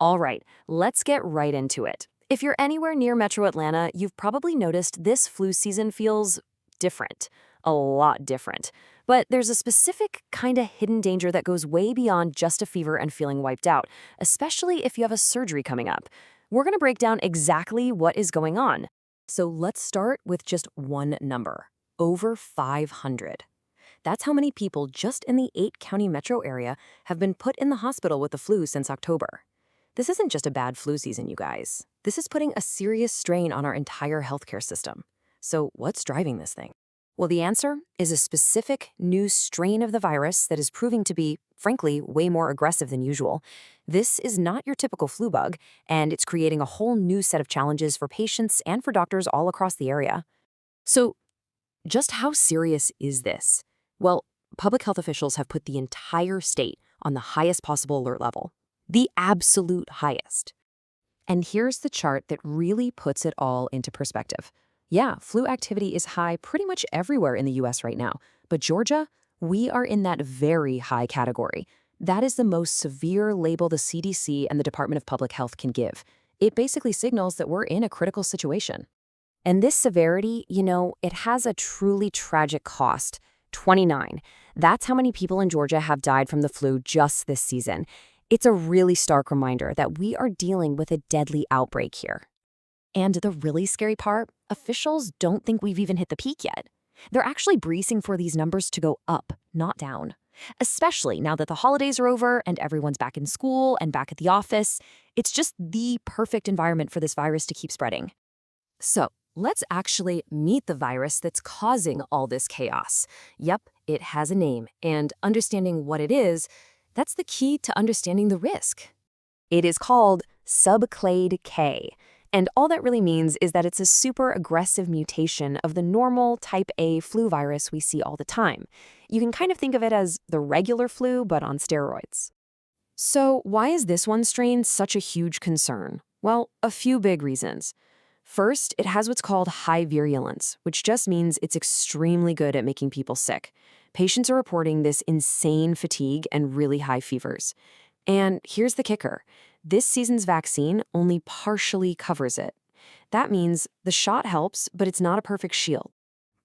All right, let's get right into it. If you're anywhere near Metro Atlanta, you've probably noticed this flu season feels different, a lot different. But there's a specific kind of hidden danger that goes way beyond just a fever and feeling wiped out, especially if you have a surgery coming up. We're going to break down exactly what is going on. So let's start with just one number, over 500. That's how many people just in the 8-county metro area have been put in the hospital with the flu since October. This isn't just a bad flu season, you guys. This is putting a serious strain on our entire healthcare system. So what's driving this thing? Well, the answer is a specific new strain of the virus that is proving to be, frankly, way more aggressive than usual. This is not your typical flu bug, and it's creating a whole new set of challenges for patients and for doctors all across the area. So, just how serious is this? Well, public health officials have put the entire state on the highest possible alert level. The absolute highest. And here's the chart that really puts it all into perspective. Yeah, flu activity is high pretty much everywhere in the US right now, but Georgia, we are in that very high category. That is the most severe label the CDC and the Department of Public Health can give. It basically signals that we're in a critical situation. And this severity, it has a truly tragic cost. 29. That's how many people in Georgia have died from the flu just this season. It's a really stark reminder that we are dealing with a deadly outbreak here. And the really scary part, officials don't think we've even hit the peak yet. They're actually bracing for these numbers to go up, not down. Especially now that the holidays are over and everyone's back in school and back at the office. It's just the perfect environment for this virus to keep spreading. So, let's actually meet the virus that's causing all this chaos. Yep, it has a name, and understanding what it is, that's the key to understanding the risk. It is called Subclade K, and all that really means is that it's a super aggressive mutation of the normal type A flu virus we see all the time. You can kind of think of it as the regular flu, but on steroids. So why is this one strain such a huge concern? Well, a few big reasons. First, it has what's called high virulence, which just means it's extremely good at making people sick. Patients are reporting this insane fatigue and really high fevers. And here's the kicker. This season's vaccine only partially covers it. That means the shot helps, but it's not a perfect shield.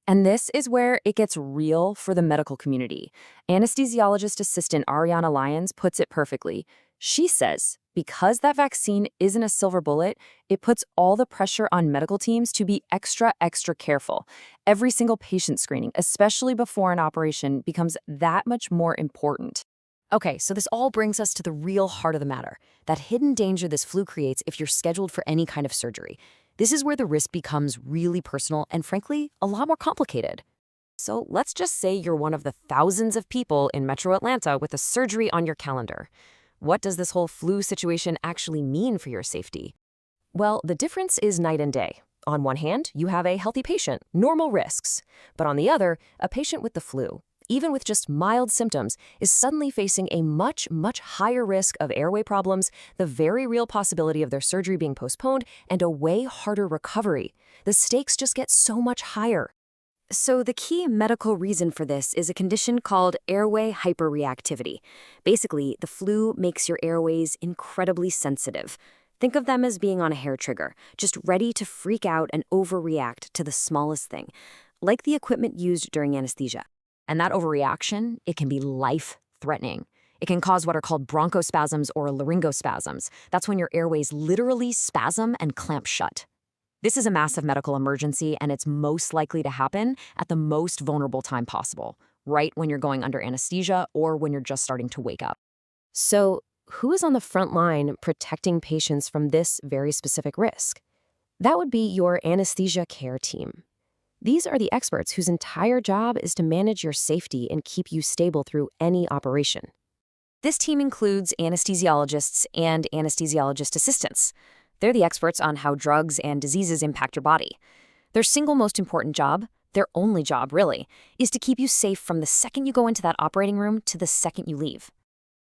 And this is where it gets real for the medical community. Anesthesiologist assistant Ariana Lyons puts it perfectly. She says, because that vaccine isn't a silver bullet, it puts all the pressure on medical teams to be extra careful. Every single patient screening, especially before an operation, becomes that much more important. Okay, so this all brings us to the real heart of the matter, that hidden danger this flu creates if you're scheduled for any kind of surgery. This is where the risk becomes really personal and, frankly, a lot more complicated. So let's just say you're one of the thousands of people in Metro Atlanta with a surgery on your calendar. What does this whole flu situation actually mean for your safety? Well, the difference is night and day. On one hand, you have a healthy patient, normal risks. But on the other, a patient with the flu, even with just mild symptoms, is suddenly facing a much higher risk of airway problems, the very real possibility of their surgery being postponed, and a way harder recovery. The stakes just get so much higher. So the key medical reason for this is a condition called airway hyperreactivity. Basically, the flu makes your airways incredibly sensitive. Think of them as being on a hair trigger, just ready to freak out and overreact to the smallest thing, like the equipment used during anesthesia. And that overreaction, it can be life-threatening. It can cause what are called bronchospasms or laryngospasms. That's when your airways literally spasm and clamp shut. This is a massive medical emergency, and it's most likely to happen at the most vulnerable time possible, right when you're going under anesthesia or when you're just starting to wake up. So, who is on the front line protecting patients from this very specific risk? That would be your Anesthesia Care Team. These are the experts whose entire job is to manage your safety and keep you stable through any operation. This team includes anesthesiologists and anesthesiologist assistants. They're the experts on how drugs and diseases impact your body. Their single most important job, their only job really, is to keep you safe from the second you go into that operating room to the second you leave.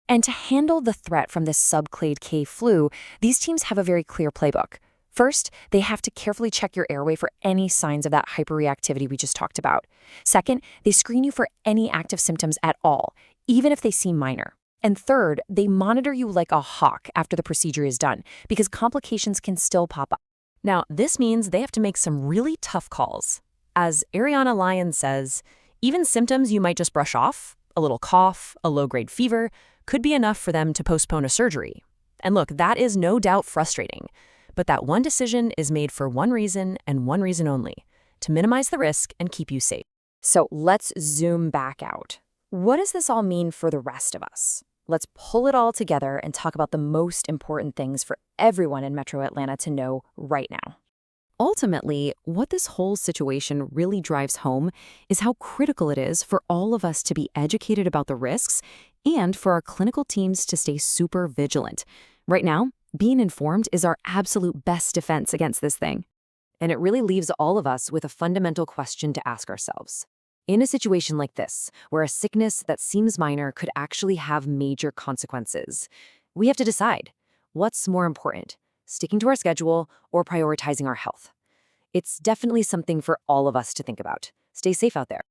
And to handle the threat from this Subclade K flu, these teams have a very clear playbook. First, they have to carefully check your airway for any signs of that hyperreactivity we just talked about. Second, they screen you for any active symptoms at all, even if they seem minor. And third, they monitor you like a hawk after the procedure is done, because complications can still pop up. Now, this means they have to make some really tough calls. As Ariana Lyons says, even symptoms you might just brush off, a little cough, a low-grade fever, could be enough for them to postpone a surgery. And look, that is no doubt frustrating. But that one decision is made for one reason and one reason only, to minimize the risk and keep you safe. So let's zoom back out. What does this all mean for the rest of us? Let's pull it all together and talk about the most important things for everyone in Metro Atlanta to know right now. Ultimately, what this whole situation really drives home is how critical it is for all of us to be educated about the risks and for our clinical teams to stay super vigilant. Right now, being informed is our absolute best defense against this thing. And it really leaves all of us with a fundamental question to ask ourselves. In a situation like this, where a sickness that seems minor could actually have major consequences, we have to decide what's more important, sticking to our schedule or prioritizing our health. It's definitely something for all of us to think about. Stay safe out there.